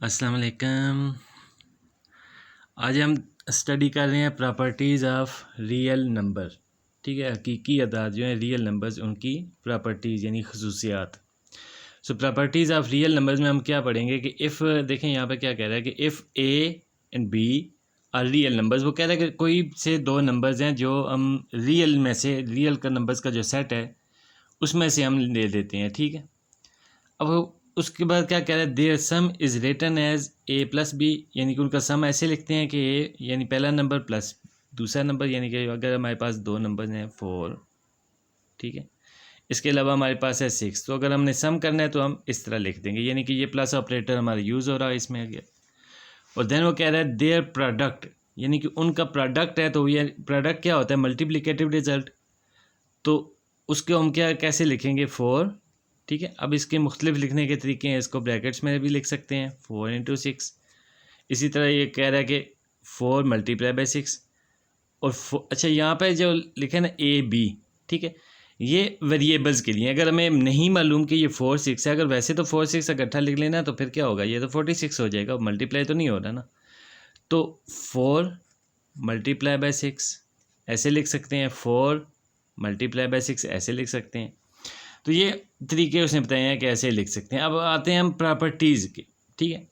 अस्सलाम वालेकुम। आज हम स्टडी कर रहे हैं प्रॉपर्टीज़ ऑफ रियल नंबर। ठीक है, हकीकी अदाद जो है रियल नंबर्स, उनकी प्रॉपर्टीज़ यानी खसूसियात। प्रॉपर्टीज़ ऑफ रियल नंबर्स में हम क्या पढ़ेंगे कि इफ़, देखें यहाँ पे क्या कह रहा है कि if A and B are real numbers. वो कह रहा है कि कोई से दो नंबर्स हैं जो हम रियल में से, रियल का नंबर्स का जो सेट है उसमें से हम ले लेते हैं। ठीक है, अब उसके बाद क्या कह रहा है, their sum is written as A plus B, यानी कि उनका सम ऐसे लिखते हैं कि ए यानी पहला नंबर प्लस दूसरा नंबर, यानी कि अगर हमारे पास दो नंबर हैं 4, ठीक है, इसके अलावा हमारे पास है 6, तो अगर हमने सम करना है तो हम इस तरह लिख देंगे, यानी कि ये प्लस ऑपरेटर हमारा यूज़ हो रहा है इसमें गया। और देन वो कह रहा है देयर प्रोडक्ट, यानी कि उनका प्रोडक्ट है, तो ये प्रोडक्ट क्या होता है, मल्टीप्लिकेटिव रिजल्ट। तो उसको हम क्या कैसे लिखेंगे, 4। ठीक है, अब इसके मुख्तलिफ लिखने के तरीके हैं, इसको ब्रैकेट्स में भी लिख सकते हैं 4 × 6। इसी तरह ये कह रहा है कि 4 × 6 और अच्छा यहाँ पे जो लिखे ना ए बी, ठीक है, ये वेरिएबल्स के लिए। अगर हमें नहीं मालूम कि ये 4 6 है, अगर वैसे तो 4 6 इकट्ठा लिख लेना तो फिर क्या होगा, ये तो 46 हो जाएगा, मल्टीप्लाई तो नहीं हो रहा ना। तो 4 × 6 ऐसे लिख सकते हैं, 4 × 6 ऐसे लिख सकते हैं। तो ये तरीके उसने बताए हैं कि ऐसे लिख सकते हैं। अब आते हैं हम प्रॉपर्टीज़ के। ठीक है,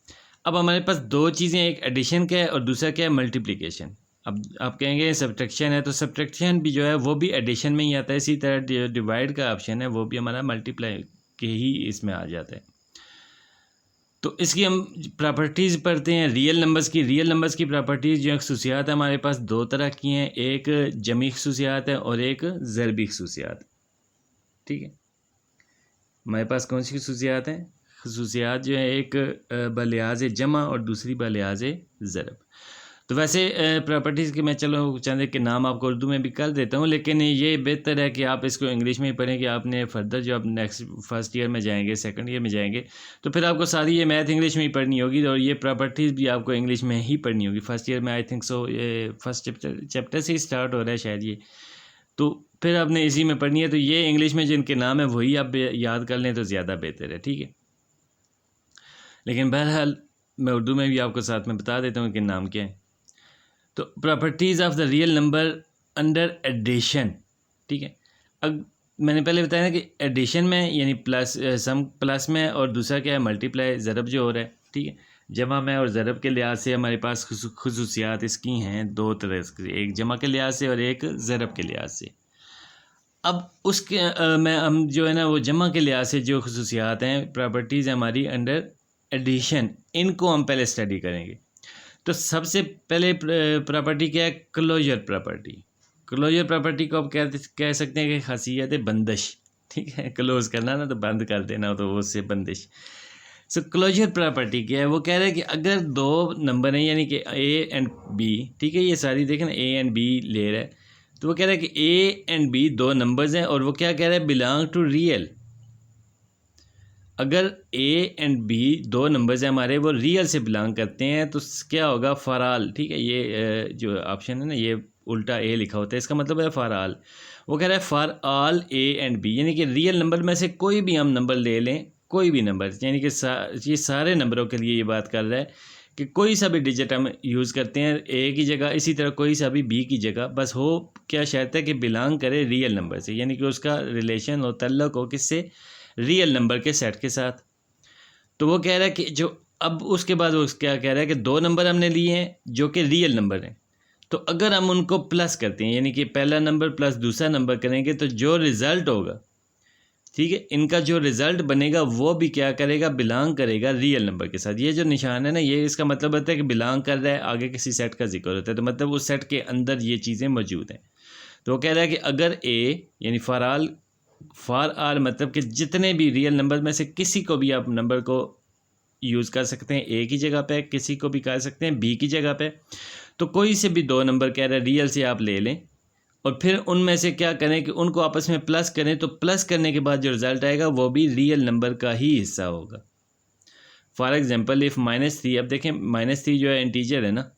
अब हमारे पास दो चीज़ें, एक एडिशन का है और दूसरा क्या है, मल्टीप्लिकेशन। अब आप कहेंगे सब्ट्रैक्शन है, तो सब्ट्रैक्शन भी जो है वो भी एडिशन में ही आता है। इसी तरह डिवाइड का ऑप्शन है वो भी हमारा मल्टीप्लाई के ही इसमें आ जाता है। तो इसकी हम प्रॉपर्टीज़ पढ़ते हैं रियल नंबर्स की। रियल नंबर्स की प्रॉपर्टीज़ जो खसूसियात है हमारे पास दो तरह की हैं, एक जमी खसूसियात है और एक ज़रबी खसूसियात। ठीक है, हमारे पास कौन सी खसूसियात हैं, खसूसियात जो है एक बलिहाज जमा और दूसरी बलिहाज ज़रब। तो वैसे प्रॉपर्टीज़ के मैं चलो चंद के नाम आपको उर्दू में भी कर देता हूँ, लेकिन ये बेहतर है कि आप इसको इंग्लिश में ही पढ़ें कि आपने फर्दर जो आप नेक्स्ट फर्स्ट ईयर में जाएंगे, सेकंड ईयर में जाएंगे, तो फिर आपको सारी ये मैथ इंग्लिश में ही पढ़नी होगी और ये प्रॉपर्टीज़ भी आपको इंग्लिश में ही पढ़नी होगी। फर्स्ट ईयर में आई थिंक सो ये फर्स्ट चैप्टर से ही स्टार्ट हो रहा है शायद ये, तो फिर आपने इसी में पढ़नी है। तो ये इंग्लिश में जिनके नाम है वही आप याद कर लें तो ज़्यादा बेहतर है। ठीक है, लेकिन बहरहाल मैं उर्दू में भी आपको साथ में बता देता हूँ कि नाम क्या है। तो properties of the real number under addition. ठीक है, अब मैंने पहले बताया ना कि एडिशन में यानी प्लस, सम प्लस में, और दूसरा क्या है, मल्टीप्लाई ज़रब जो हो रहा है। ठीक है, जमा में और ज़रब के लिहाज से हमारे पास खसूसियात इसकी हैं दो तरह से, एक जमा के लिहाज से और एक ज़रब के लिहाज से। अब उसके में हम जो है ना वो जमा के लिहाज से जो खसूसियात हैं, प्रॉपर्टीज़ हमारी अंडर एडिशन, इनको हम पहले स्टडी करेंगे। तो सबसे पहले प्रॉपर्टी क्या है, क्लोजर प्रॉपर्टी। क्लोजर प्रॉपर्टी को आप कह सकते हैं कि खासियत है बंदिश। ठीक है, क्लोज करना ना तो बंद कर देना, तो उससे बंदिश। क्लोजर प्रॉपर्टी क्या है, वो कह रहा है कि अगर दो नंबर हैं यानी कि ए एंड बी, ठीक है, ये सारी देखें ना ए एंड बी ले रहा है, तो वो कह रहा है कि ए एंड बी दो नंबर्स हैं और वो क्या कह रहा है, बिलोंग टू रियल। अगर ए एंड बी दो नंबर्स हैं हमारे, वो रियल से बिलोंग करते हैं, तो क्या होगा, फॉर ऑल। ठीक है, ये जो ऑप्शन है ना ये उल्टा ए लिखा होता है, इसका मतलब है फॉर ऑल। वो कह रहा है for all A and B, यानी कि रियल नंबर में से कोई भी हम नंबर ले लें, कोई भी नंबर, यानी कि ये सारे नंबरों के लिए ये बात कर रहा है कि कोई सा भी डिजिट हम यूज़ करते हैं ए की जगह, इसी तरह कोई सा भी बी की जगह, बस हो क्या शर्त है कि बिलोंग करे रियल नंबर से, यानी कि उसका रिलेशन हो, तल्लुक हो किससे, रियल नंबर के सेट के साथ। तो वो कह रहा है कि जो, अब उसके बाद वो क्या कह रहा है कि दो नंबर हमने लिए हैं जो कि रियल नंबर हैं, तो अगर हम उनको प्लस करते हैं यानी कि पहला नंबर प्लस दूसरा नंबर करेंगे, तो जो रिज़ल्ट होगा, ठीक है, इनका जो रिज़ल्ट बनेगा वो भी क्या करेगा, बिलोंग करेगा रियल नंबर के साथ। ये जो निशान है ना, ये इसका मतलब होता है कि बिलोंग कर रहा है, आगे किसी सेट का जिक्र होता है, तो मतलब उस सेट के अंदर ये चीज़ें मौजूद हैं। तो वो कह रहा है कि अगर ए यानी फॉर आल मतलब कि जितने भी रियल नंबर में से किसी को भी आप नंबर को यूज़ कर सकते हैं ए की जगह पे, किसी को भी कर सकते हैं बी की जगह पे, तो कोई से भी दो नंबर कह रहा है रियल से आप ले लें और फिर उनमें से क्या करें कि उनको आपस में प्लस करें, तो प्लस करने के बाद जो रिज़ल्ट आएगा वो भी रियल नंबर का ही हिस्सा होगा। फॉर एग्जांपल इफ़ -3, अब देखें -3 जो है इंटीजर है ना,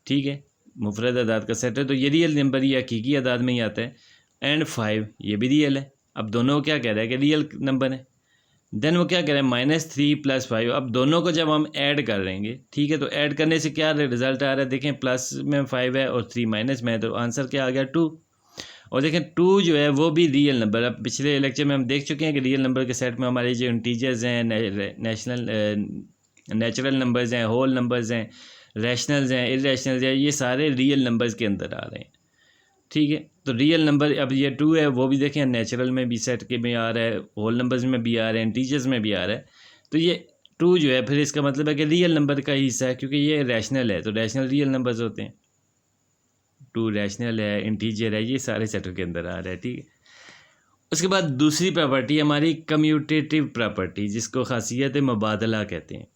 ठीक है, मुफरद अदाद का सेट है, तो ये रियल नंबर ये हकीकी अदाद में ही आता है। एंड 5 ये भी रियल है। अब दोनों क्या कह रहा है कि रियल नंबर है। देन वो क्या करें -3 + 5। अब दोनों को जब हम ऐड कर देंगे, ठीक है, तो ऐड करने से क्या रिजल्ट आ रहा है, देखें प्लस में 5 है और 3 माइनस में है, तो आंसर क्या आ गया 2। और देखें 2 जो है वो भी रियल नंबर, अब पिछले लेक्चर में हम देख चुके हैं कि रियल नंबर के सेट में हमारे जो इंटीजर्स हैं, नेचुरल नंबर्स हैं, होल नंबर्स हैं, रैशनल्स हैं, इरेशनल्स हैं, ये सारे रियल नंबर्स के अंदर आ रहे हैं, ठीक है। तो रियल नंबर अब ये 2 है, वो भी देखें नेचुरल में भी सेट के में आ रहा है, होल नंबर्स में भी आ रहे हैं, इंटीजर्स में भी आ रहा है। तो ये 2 जो है फिर इसका मतलब है कि रियल नंबर का ही हिस्सा है, क्योंकि ये रैशनल है, तो रैशनल रियल नंबर्स होते हैं। 2 रैशनल है, इंटीजर है, ये सारे सेटों के अंदर आ रहा है, ठीक है। उसके बाद दूसरी प्रॉपर्टी हमारी कम्यूटेटिव प्रॉपर्टी, जिसको खासियत मुबादला कहते हैं।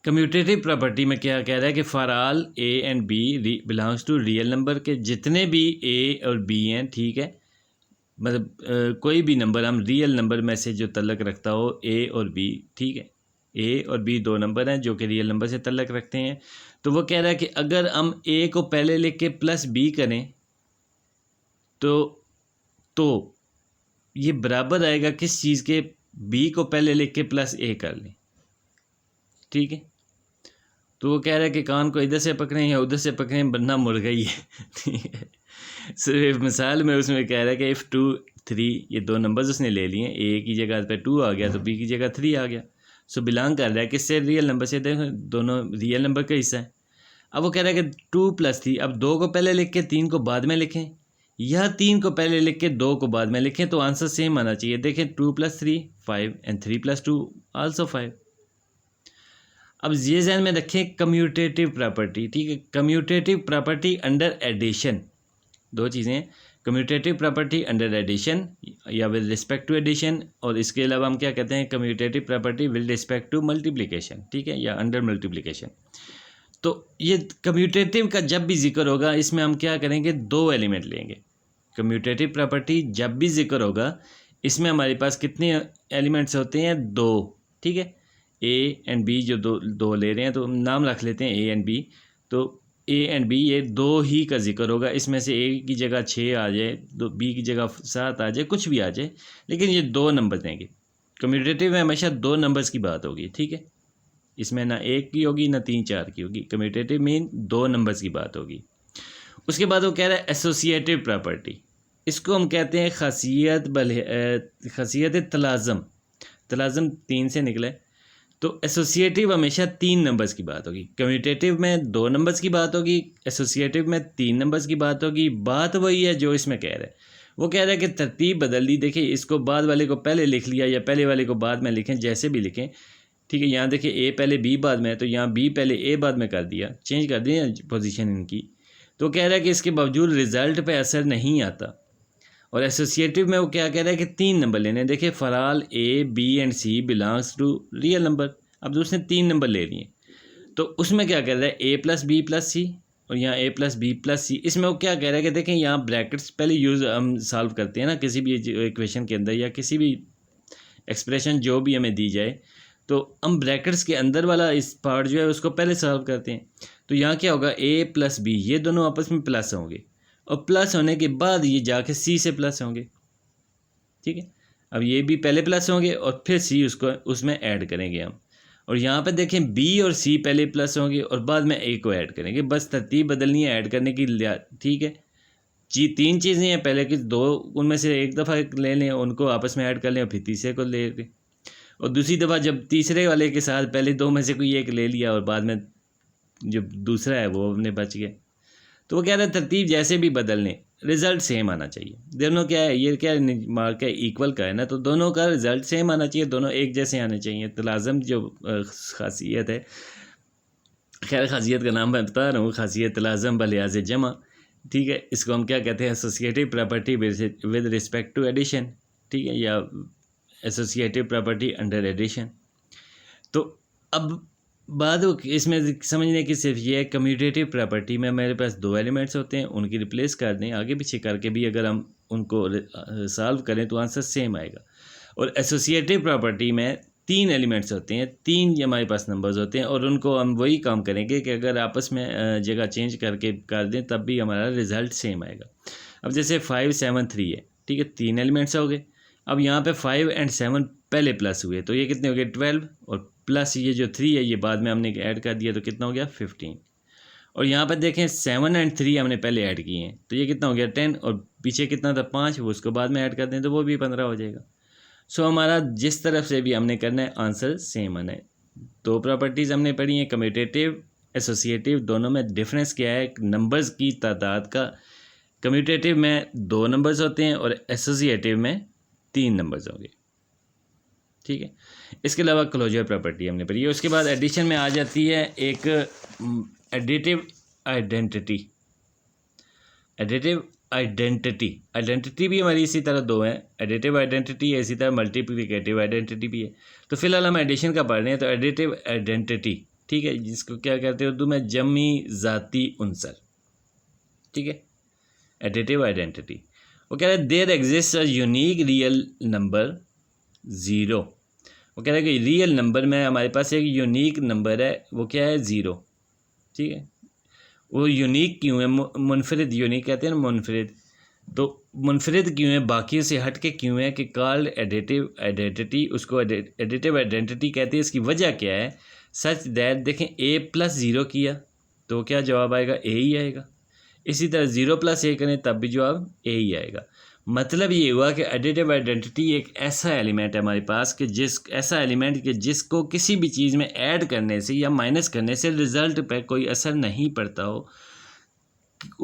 कम्यूटेटिव प्रॉपर्टी में क्या कह रहा है कि for all A and B belongs to real number के जितने भी ए और बी हैं, ठीक है, मतलब कोई भी नंबर हम रियल नंबर में से जो तल्लक रखता हो ए और बी, ठीक है, ए और बी 2 नंबर हैं जो कि रियल नंबर से तल्लक रखते हैं। तो वो कह रहा है कि अगर हम ए को पहले लिख के प्लस बी करें तो ये बराबर आएगा किस चीज़ के, बी को पहले लिख के प्लस ए कर लें, ठीक है। तो वो कह रहा है कि कान को इधर से पकड़ें या उधर से पकड़ें, बनना मुर्गा ही है, ठीक है। सो मिसाल में उसमें कह रहा है कि इफ़ 2 3, ये 2 नंबर्स उसने ले लिए, ए की जगह पे 2 आ गया तो बी की जगह 3 आ गया। सो बिलोंग कर रहा है किससे, रियल नंबर से, देखो दोनों रियल नंबर का हिस्सा है। अब वो कह रहा है कि 2 + 3, अब 2 को पहले लिख के 3 को बाद में लिखें, या 3 को पहले लिख के 2 को बाद में लिखें, तो आंसर सेम आना चाहिए। देखें 2 + 3 5 एंड 3 + 2 आल्सो 5। अब ये ज़हन में रखें कम्यूटेटिव प्रॉपर्टी, ठीक है, कम्यूटेटिव प्रॉपर्टी अंडर एडिशन, 2 चीज़ें हैं, कम्यूटेटिव प्रॉपर्टी अंडर एडिशन या विद रिस्पेक्ट टू एडिशन, और इसके अलावा हम क्या कहते हैं commutative property with respect to multiplication, ठीक है, या अंडर मल्टीप्लिकेशन। तो ये कम्यूटेटिव का जब भी जिक्र होगा इसमें हम क्या करेंगे, 2 एलिमेंट लेंगे। कम्यूटेटिव प्रॉपर्टी जब भी जिक्र होगा इसमें हमारे पास कितने एलिमेंट्स होते हैं, 2, ठीक है। ए एंड बी जो दो ले रहे हैं तो नाम रख लेते हैं ए एंड बी। तो ए एंड बी ये 2 ही का जिक्र होगा, इसमें से ए की जगह 6 आ जाए, तो बी की जगह 7 आ जाए, कुछ भी आ जाए, लेकिन ये 2 नंबर देंगे। कम्यूटेटिव में हमेशा 2 नंबर्स की बात होगी, ठीक है, इसमें ना 1 की होगी ना 3 4 की होगी, कम्यूटेटिव में 2 नंबर्स की बात होगी। उसके बाद वो कह रहा है एसोसिएटिव प्रॉपर्टी, इसको हम कहते हैं खासियत तलाज़म, तलाज़म 3 से निकले। तो एसोसिएटिव हमेशा 3 नंबर्स की बात होगी, कम्यूटेटिव में 2 नंबर्स की बात होगी, एसोसिएटिव में 3 नंबर्स की बात होगी। बात वही है जो इसमें कह रहा है, वो कह रहा है कि तरतीब बदल दी, देखिए इसको बाद वाले को पहले लिख लिया या पहले वाले को बाद में लिखें, जैसे भी लिखें, ठीक है। यहाँ देखिए ए पहले बी बाद में है, तो यहाँ बी पहले ए बाद में कर दिया, चेंज कर दिया पोजीशन इनकी। तो कह रहा है कि इसके बावजूद रिज़ल्ट पे असर नहीं आता। और एसोसिएटिव में वो क्या कह रहा है कि 3 नंबर लेने, देखिए for all A B and C belongs to real number. अब उसने 3 नंबर ले लिए, तो उसमें क्या कह रहा है ए + बी + सी, और यहाँ ए + बी + सी। इसमें वो क्या कह रहा है कि देखें यहाँ ब्रैकेट्स पहले यूज़ हम सॉल्व करते हैं ना किसी भी इक्वेशन के अंदर, या किसी भी एक्सप्रेशन जो भी हमें दी जाए, तो हम ब्रैकेट्स के अंदर वाला इस पार्ट जो है उसको पहले सॉल्व करते हैं। तो यहाँ क्या होगा, ए + बी ये दोनों आपस में प्लस होंगे, और प्लस होने के बाद ये जाके सी से प्लस होंगे, ठीक है। अब ये भी पहले प्लस होंगे और फिर सी उसको उसमें ऐड करेंगे हम, और यहाँ पे देखें बी और सी पहले प्लस होंगे और बाद में ए को ऐड करेंगे, बस तरतीब बदलनी है ऐड करने की, ठीक है। 3 चीज़ें हैं, पहले की 2 उनमें से एक दफ़ा ले लें, उनको आपस में ऐड कर लें और फिर तीसरे को ले लें, और दूसरी दफ़ा जब तीसरे वाले के साथ पहले 2 में से कोई एक ले लिया और बाद में जो दूसरा है वो अपने बच गया। तो वो कह रहे हैं तरतीब जैसे भी बदलने रिज़ल्ट सेम आना चाहिए। दोनों क्या है, ये क्या मार्क है, इक्वल का है ना, तो दोनों का रिज़ल्ट सेम आना चाहिए, दोनों एक जैसे आने चाहिए। तलाज़म जो खासियत है, खैर खासियत का नाम मैं बता रहा हूँ, खासियत तलाज़म बलियाज़ जमा, ठीक है। इसको हम क्या कहते हैं, associative property with respect to addition, ठीक है, या एसोसिएटिव प्रॉपर्टी अंडर एडिशन। तो अब बात इसमें समझने की सिर्फ ये है, कम्यूटेटिव प्रॉपर्टी में मेरे पास 2 एलिमेंट्स होते हैं, उनकी रिप्लेस कर दें, आगे पीछे करके भी अगर हम उनको सॉल्व करें तो आंसर सेम आएगा। और एसोसिएटिव प्रॉपर्टी में 3 एलिमेंट्स होते हैं, 3 हमारे पास नंबर्स होते हैं, और उनको हम वही काम करेंगे कि अगर आपस में जगह चेंज करके कर दें तब भी हमारा रिज़ल्ट सेम आएगा। अब जैसे 5 7 3 है, ठीक है, 3 एलिमेंट्स हो गए। अब यहाँ पे 5 और 7 पहले प्लस हुए तो ये कितने हो गए 12, और प्लस ये जो 3 है ये बाद में हमने ऐड कर दिया तो कितना हो गया 15। और यहाँ पर देखें 7 और 3 हमने पहले ऐड किए हैं तो ये कितना हो गया 10, और पीछे कितना था 5, वो उसको बाद में ऐड कर दें तो वो भी 15 हो जाएगा। सो हमारा जिस तरफ से भी हमने करना है आंसर सेम आना है। दो प्रॉपर्टीज़ हमने पढ़ी हैं, कम्यूटेटिव एसोसिएटिव, दोनों में डिफरेंस क्या है, नंबर्स की तादाद का। कम्यूटेटिव में 2 नंबर्स होते हैं और एसोसिएटिव में 3 नंबर्स होंगे, ठीक है। इसके अलावा क्लोजर प्रॉपर्टी हमने पढ़ी है। उसके बाद एडिशन में आ जाती है एक एडिटिव आइडेंटिटी। एडिटिव आइडेंटिटी भी हमारी इसी तरह 2 हैं, एडिटिव आइडेंटिटी है, इसी तरह मल्टीप्लिकेटिव आइडेंटिटी भी है। तो फिलहाल हम एडिशन का पढ़ रहे हैं, तो एडिटिव आइडेंटिटी, ठीक है, जिसको क्या कहते हैं उर्दू में जमी ज़ाती उनसर, ठीक है। एडिटिव आइडेंटिटी वो कह रहे हैं there exist a unique real number 0। वो कह रहे हैं कि रियल नंबर में हमारे पास एक यूनिक नंबर है, वो क्या है 0, ठीक है। वो यूनिक क्यों है, मुनफरिद, यूनिक कहते हैं ना मुनफरिद, तो मुनफरिद क्यों है, बाकियों से हट के क्यों है कि कॉल्ड एडिटिव आइडेंटिटी, उसको एडिटिव आइडेंटिटी कहते हैं। इसकी वजह क्या है, सच दैट देखें a+0 किया तो क्या जवाब आएगा a ही आएगा, इसी तरह 0+a करें तब भी जवाब a ही आएगा। मतलब ये हुआ कि एडिटिव आइडेंटिटी एक ऐसा एलिमेंट है हमारे पास कि ऐसा एलिमेंट कि जिसको किसी भी चीज़ में ऐड करने से या माइनस करने से रिज़ल्ट पे कोई असर नहीं पड़ता हो,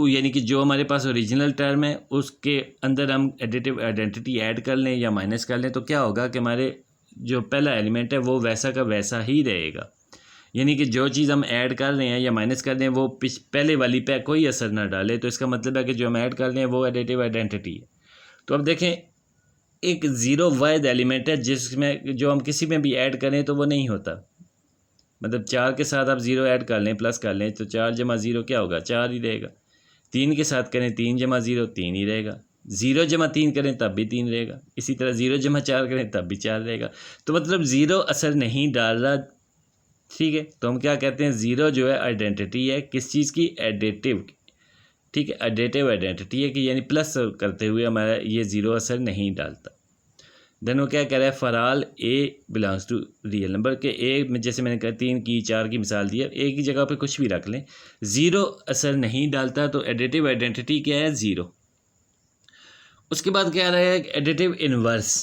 यानी कि जो हमारे पास ओरिजिनल टर्म है उसके अंदर हम एडिटिव आइडेंटिटी ऐड कर लें या माइनस कर लें तो क्या होगा कि हमारे जो पहला एलिमेंट है वो वैसा का वैसा ही रहेगा। यानी कि जो चीज़ हम ऐड कर रहे हैं या माइनस कर रहे हैं वो पहले वाली पे कोई असर ना डाले, तो इसका मतलब है कि जो हम ऐड कर रहे हैं वो एडिटिव आइडेंटिटी है। तो अब देखें एक 0 वाहिद एलिमेंट है जिसमें जो हम किसी में भी ऐड करें तो वो नहीं होता, मतलब 4 के साथ आप 0 ऐड कर लें प्लस कर लें तो 4 × 0 क्या होगा 4 ही रहेगा। 3 के साथ करें 3 × 0 3 ही रहेगा। 0 × 3 करें तब भी 3 रहेगा। इसी तरह 0 × 4 करें तब भी 4 रहेगा। तो मतलब 0 असर नहीं डाल रहा, ठीक है। तो हम क्या कहते हैं 0 जो है आइडेंटिटी है किस चीज़ की, एडिटिव की, ठीक है। एडिटिव आइडेंटिटी है कि यानी प्लस करते हुए हमारा ये 0 असर नहीं डालता। देन वो क्या कह रहा है for A belongs to real number के ए में, जैसे मैंने कहा 3 की 4 की मिसाल दी है, एक ही जगह पे कुछ भी रख लें 0 असर नहीं डालता, तो एडिटिव आइडेंटिटी क्या है 0। उसके बाद क्या रहा है एडिटिव इन्वर्स,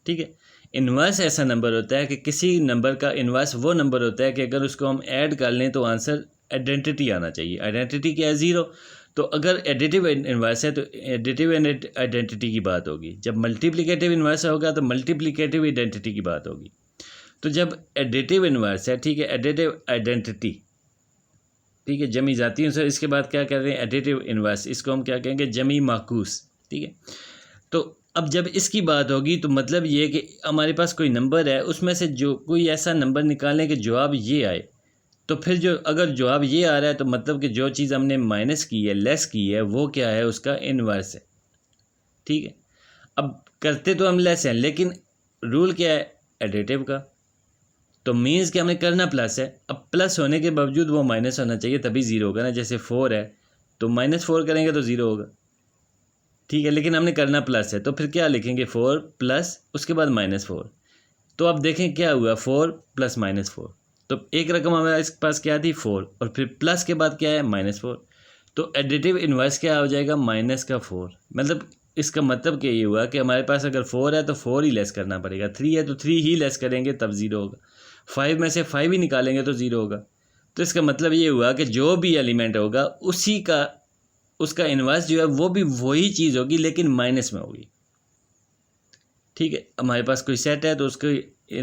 ठीक है। इन्वर्स ऐसा नंबर होता है कि किसी नंबर का इन्वर्स वो नंबर होता है कि अगर उसको हम ऐड कर लें तो आंसर आइडेंटिटी आना चाहिए। आइडेंटिटी क्या है 0, तो अगर एडिटिव इन्वर्स है तो एडिटिव आइडेंटिटी की बात होगी। जब मल्टीप्लिकेटिव इन्वर्स होगा तो मल्टीप्लिकेटिव आइडेंटिटी की बात होगी। तो जब एडिटिव इन्वर्स है, ठीक है, एडिटिव आइडेंटिटी, ठीक है, जमी जाती है। इसके बाद क्या कह रहे हैं एडिटिव इन्वर्स, इसको हम क्या कहेंगे जमी माकूस, ठीक है। तो अब जब इसकी बात होगी तो मतलब ये कि हमारे पास कोई नंबर है उसमें से जो कोई ऐसा नंबर निकालें कि जवाब ये आए, तो फिर जो अगर जवाब ये आ रहा है तो मतलब कि जो चीज़ हमने माइनस की है, लेस की है, वो क्या है उसका इन्वर्स है, ठीक है। अब करते तो हम लेस हैं लेकिन रूल क्या है एडिटिव का, तो मीन्स कि हमें करना प्लस है। अब प्लस होने के बावजूद वो माइनस होना चाहिए तभी 0 होगा ना। जैसे 4 है तो -4 करेंगे तो 0 होगा, ठीक है, लेकिन हमने करना प्लस है तो फिर क्या लिखेंगे 4 प्लस उसके बाद -4। तो अब देखें क्या हुआ 4 + -4, तो एक रकम हमारे पास क्या थी 4 और फिर प्लस के बाद क्या है -4, तो एडिटिव इन्वर्स क्या हो जाएगा -4। मतलब इसका मतलब क्या ये हुआ कि हमारे पास अगर 4 है तो 4 ही लेस करना पड़ेगा, 3 है तो 3 ही लेस करेंगे तब 0 होगा, 5 में से 5 ही निकालेंगे तो 0 होगा। तो इसका मतलब ये हुआ कि जो भी एलिमेंट होगा उसी का उसका इन्वर्स जो है वो भी वही चीज़ होगी लेकिन माइनस में होगी, ठीक है। हमारे पास कोई सेट है तो उसको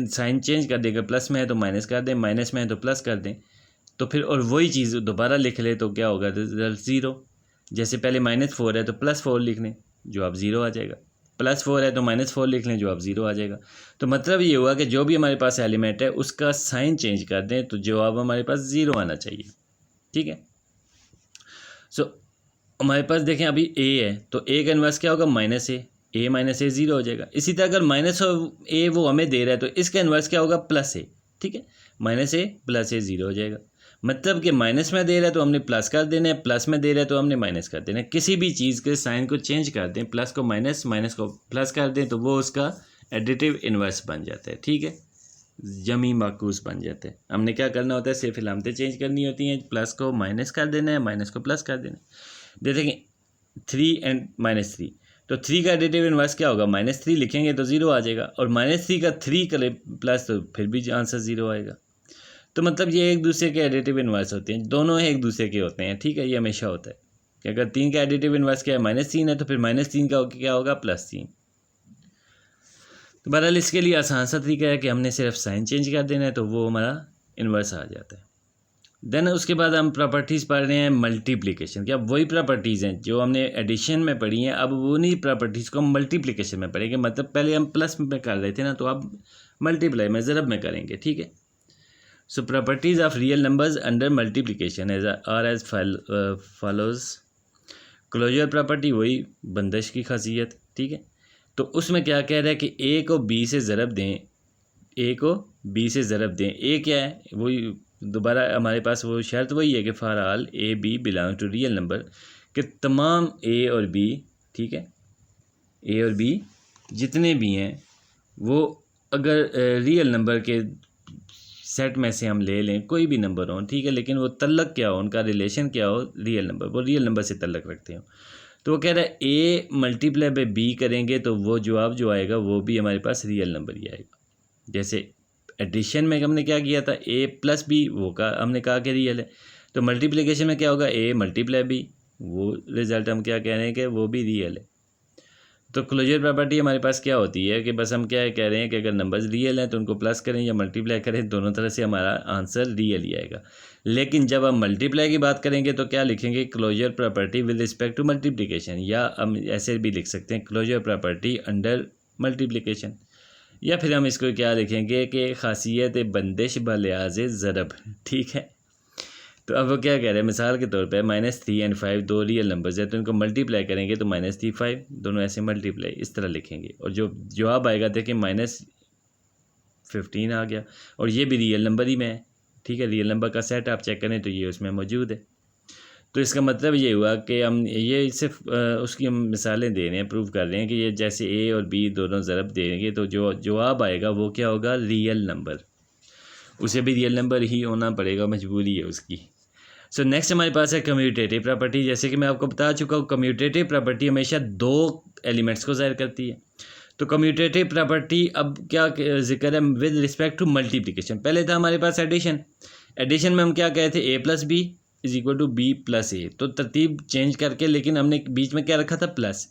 साइन चेंज कर देगा, प्लस में है तो माइनस कर दें, माइनस में है तो प्लस कर दें, तो फिर और वही चीज़ दोबारा लिख ले तो क्या होगा रिजल्ट 0। जैसे पहले -4 है तो +4 लिख लें जवाब 0 आ जाएगा, +4 है तो -4 लिख लें जवाब 0 आ जाएगा। तो मतलब ये हुआ कि जो भी हमारे पास एलिमेंट है उसका साइन चेंज कर दें तो जवाब हमारे पास 0 आना चाहिए, ठीक है। सो हमारे पास देखें अभी a है तो a का इन्वर्स क्या होगा -a, a - a 0 हो जाएगा। इसी तरह अगर -a वो हमें दे रहा है तो इसका इन्वर्स क्या होगा +a, ठीक है, -a + a 0 हो जाएगा। मतलब कि माइनस में दे रहा है तो हमने प्लस कर देना है, प्लस में दे रहा है तो हमने माइनस कर देना है। किसी भी चीज़ के साइन को चेंज कर दें, प्लस को माइनस, माइनस को प्लस कर दें तो वो उसका एडिटिव इन्वर्स बन जाता है। ठीक है, जमी माकूस बन जाते हैं। हमने क्या करना होता है, सिर्फ इलामतें चेंज करनी होती हैं, प्लस को माइनस कर देना है, माइनस को प्लस कर देना है। देखेंगे 3 एंड -3, तो 3 का एडिटिव इन्वर्स क्या होगा, -3 लिखेंगे तो 0 आ जाएगा, और -3 का 3 करें प्लस तो फिर भी आंसर 0 आएगा। तो मतलब ये एक दूसरे के एडिटिव इन्वर्स होते हैं, दोनों एक दूसरे के होते हैं। ठीक है, ये हमेशा होता है कि अगर 3 का एडिटिव इन्वर्स क्या है, -3 है, तो फिर -3 का क्या होगा, +3। तो बहरहाल इसके लिए आसान सा तरीका है कि हमने सिर्फ साइन चेंज कर देना है तो वो हमारा इन्वर्स आ जाता है। देन उसके बाद हम प्रॉपर्टीज़ पढ़ रहे हैं मल्टीप्लिकेशन की। अब वही प्रॉपर्टीज़ हैं जो हमने एडिशन में पढ़ी हैं, अब वो नहीं प्रॉपर्टीज़ को हम मल्टीप्लिकेशन में पढ़ेंगे। मतलब पहले हम प्लस में कर रहे थे ना, तो अब मल्टीप्लाई में ज़रब में करेंगे। ठीक है, so properties of real numbers under multiplication as follows. Closure property वही बंदिश की खासियत। ठीक है, तो उसमें क्या कह रहा है कि ए को बी से ज़रब दें, ए को बी से ज़रब दें। ए क्या है, वही दोबारा हमारे पास वो शर्त वही है कि for all A B belong to real number, कि तमाम ए और बी, ठीक है, ए और बी जितने भी हैं वो अगर रियल नंबर के सेट में से हम ले लें, कोई भी नंबर हो, ठीक है, लेकिन वो तल्लक क्या हो, उनका रिलेशन क्या हो, रियल नंबर, वो रियल नंबर से तल्लक रखते हो। तो वो कह रहा है ए मल्टीप्लाई बाय बी करेंगे तो वो जवाब जो आएगा वो भी हमारे पास रियल नंबर ही आएगा। जैसे एडिशन में हमने क्या किया था, ए प्लस बी, वो का हमने कहा कि रियल है। तो मल्टीप्लिकेशन में क्या होगा, ए मल्टीप्लाई बी, वो रिजल्ट हम क्या कह रहे हैं कि वो भी रियल है। तो क्लोजर प्रॉपर्टी हमारे पास क्या होती है कि बस हम क्या कह रहे हैं कि अगर नंबर्स रियल हैं तो उनको प्लस करें या मल्टीप्लाई करें, दोनों तरह से हमारा आंसर रियल ही आएगा। लेकिन जब हम मल्टीप्लाई की बात करेंगे तो क्या लिखेंगे, closure property with respect to multiplication, या हम ऐसे भी लिख सकते हैं क्लोजर प्रॉपर्टी अंडर मल्टीप्लिकेशन, या फिर हम इसको क्या लिखेंगे कि खासियत बंदिश बलिहाज ज़रब। ठीक है, तो अब वो क्या कह रहे हैं, मिसाल के तौर पे -3 और 5 दो रियल नंबर्स है, तो इनको मल्टीप्लाई करेंगे तो -3 5 दोनों ऐसे मल्टीप्लाई इस तरह लिखेंगे, और जो जवाब आएगा देखिए -15 आ गया, और ये भी रियल नंबर ही में है। ठीक है, रियल नंबर का सेट आप चेक करें तो ये उसमें मौजूद है। तो इसका मतलब ये हुआ कि हम ये सिर्फ उसकी हम मिसालें दे रहे हैं, प्रूव कर रहे हैं कि ये जैसे ए और बी दोनों ज़रब देंगे तो जो जवाब आएगा वो क्या होगा, रियल नंबर। उसे भी रियल नंबर ही होना पड़ेगा, मजबूरी है उसकी। सो नेक्स्ट हमारे पास है कम्यूटेटिव प्रॉपर्टी। जैसे कि मैं आपको बता चुका हूँ, कम्यूटेटिव प्रॉपर्टी हमेशा दो एलिमेंट्स को ज़ाहिर करती है। तो कम्यूटेटिव प्रॉपर्टी अब क्या जिक्र है विद रिस्पेक्ट टू मल्टीप्लिकेशन। पहले था हमारे पास एडिशन, एडिशन में हम क्या कहे थे, A plus B is equal to B plus A, तो तरतीब चेंज करके, लेकिन हमने बीच में क्या रखा था, प्लस।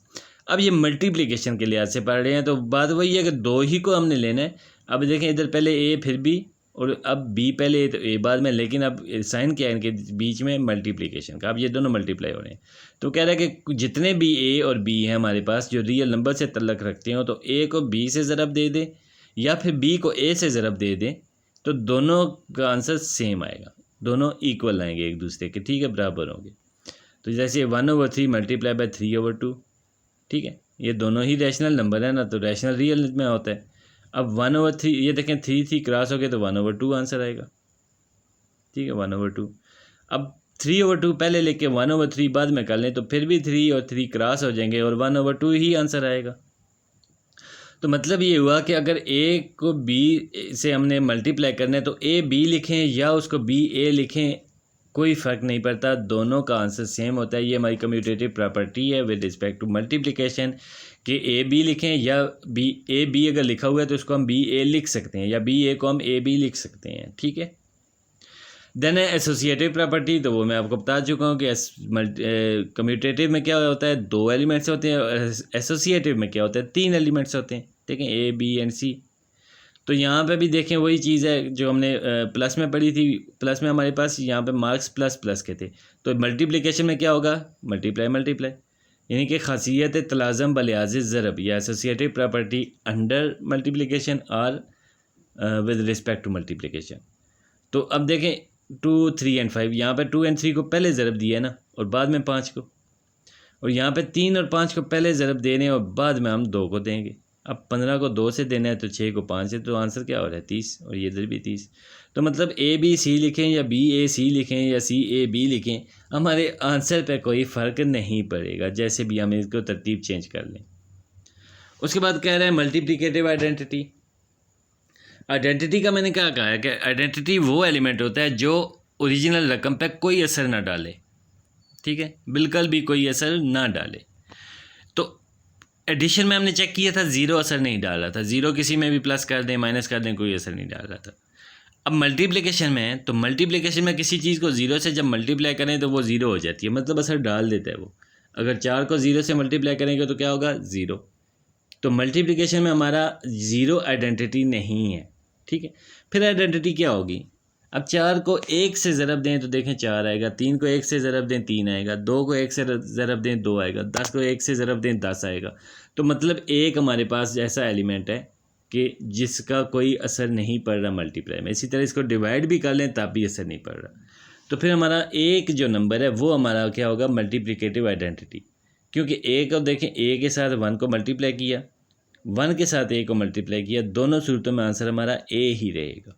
अब ये मल्टीप्लिकेशन के लिहाज से पढ़ रहे हैं तो बात वही है कि दो ही को हमने लेना है। अब देखें इधर पहले ए फिर बी, और अब बी पहले तो ए बाद में, लेकिन अब साइन क्या है इनके बीच में, मल्टीप्लिकेशन का। अब ये दोनों मल्टीप्लाई हो रहे हैं, तो कह रहा है कि जितने भी ए और बी हैं हमारे पास जो रियल नंबर से तल्लक रखते हो, तो ए को बी से ज़रब दे दें या फिर बी को ए से ज़रब दे दें, तो दोनों का आंसर सेम आएगा, दोनों इक्वल आएंगे एक दूसरे के। ठीक है, बराबर होंगे। तो जैसे 1/3 मल्टीप्लाई बाय 3/2, ठीक है, ये दोनों ही रैशनल नंबर है ना, तो रैशनल रियल में होता है। अब 1/3, ये देखें 3 क्रॉस हो गए तो 1/2 आंसर आएगा। ठीक है, 1/2। अब 3/2 पहले लेके 1/3 बाद में कर लें तो फिर भी 3 और 3 क्रॉस हो जाएंगे और 1/2 ही आंसर आएगा। तो मतलब ये हुआ कि अगर ए को बी से हमने मल्टीप्लाई करना है तो ए बी लिखें या उसको बी ए लिखें, कोई फ़र्क नहीं पड़ता, दोनों का आंसर सेम होता है। ये हमारी कम्यूटेटिव प्रॉपर्टी है विद रिस्पेक्ट टू मल्टीप्लिकेशन, कि ए बी लिखें या बी ए बी अगर लिखा हुआ है तो उसको हम बी ए लिख सकते हैं, या बी ए को हम ए बी लिख सकते हैं। ठीक है, देन एसोसिएटिव प्रॉपर्टी, तो वो मैं आपको बता चुका हूँ कि कम्यूटेटिव में क्या होता है, 2 एलिमेंट्स होते हैं, और एसोसिएटिव में क्या होता है, 3 एलिमेंट्स होते हैं। देखें ए बी एंड सी, तो यहाँ पे भी देखें वही चीज़ है जो हमने प्लस में पढ़ी थी। प्लस में हमारे पास यहाँ पे मार्क्स प्लस प्लस के थे, तो मल्टीप्लिकेशन में क्या होगा, मल्टीप्लाई मल्टीप्लाई, यानी कि खासियत तलाज़म बलिहाज ज़रब या एसोसिएटिव प्रॉपर्टी अंडर मल्टीप्लिकेशन और विद रिस्पेक्ट टू मल्टीप्लिकेशन। तो अब देखें 2 3 एंड 5, यहाँ पे 2 एंड 3 को पहले ज़रब दिया है ना, और बाद में 5 को, और यहाँ पे 3 और 5 को पहले ज़रब देने और बाद में हम 2 को देंगे। अब 15 को 2 से देना है तो 6 को 5 से, तो आंसर क्या हो रहा है 30, और ये इधर भी 30। तो मतलब ए बी सी लिखें या बी ए सी लिखें या सी ए बी लिखें, हमारे आंसर पे कोई फ़र्क नहीं पड़ेगा, जैसे भी हम इसको तरतीब चेंज कर लें। उसके बाद कह रहे हैं मल्टीप्लिकेटिव आइडेंटिटी। आइडेंटिटी का मैंने क्या कहा है कि आइडेंटिटी वो एलिमेंट होता है जो ओरिजिनल रकम पे कोई असर ना डाले, ठीक है, बिल्कुल भी कोई असर ना डाले। तो एडिशन में हमने चेक किया था, ज़ीरो असर नहीं डाल रहा था, ज़ीरो किसी में भी प्लस कर दें माइनस कर दें कोई असर नहीं डाल रहा था। अब मल्टीप्लिकेशन में, तो मल्टीप्लिकेशन में किसी चीज़ को ज़ीरो से जब मल्टीप्लाई करें तो वो ज़ीरो हो जाती है, मतलब असर डाल देता है वो। अगर 4 को 0 से मल्टीप्लाई करेंगे तो क्या होगा 0। तो मल्टीप्लिकेशन में हमारा ज़ीरो आइडेंटिटी नहीं है, ठीक है। फिर आइडेंटिटी क्या होगी, अब 4 को 1 से ज़रब दें तो देखें 4 आएगा, 3 को 1 से ज़रब दें 3 आएगा, 2 को 1 से ज़रब दें 2 आएगा, 10 को 1 से ज़रब दें 10 आएगा। तो मतलब एक हमारे पास ऐसा एलिमेंट है कि जिसका कोई असर नहीं पड़ रहा मल्टीप्लाई में। इसी तरह इसको डिवाइड भी कर लें तब भी असर नहीं पड़ रहा। तो फिर हमारा एक जो नंबर है वो हमारा क्या होगा मल्टीप्लिकेटिव आइडेंटिटी, क्योंकि ए को देखें, ए के साथ 1 को मल्टीप्लाई किया, 1 के साथ ए को मल्टीप्लाई किया, दोनों सूरतों में आंसर हमारा ए ही रहेगा,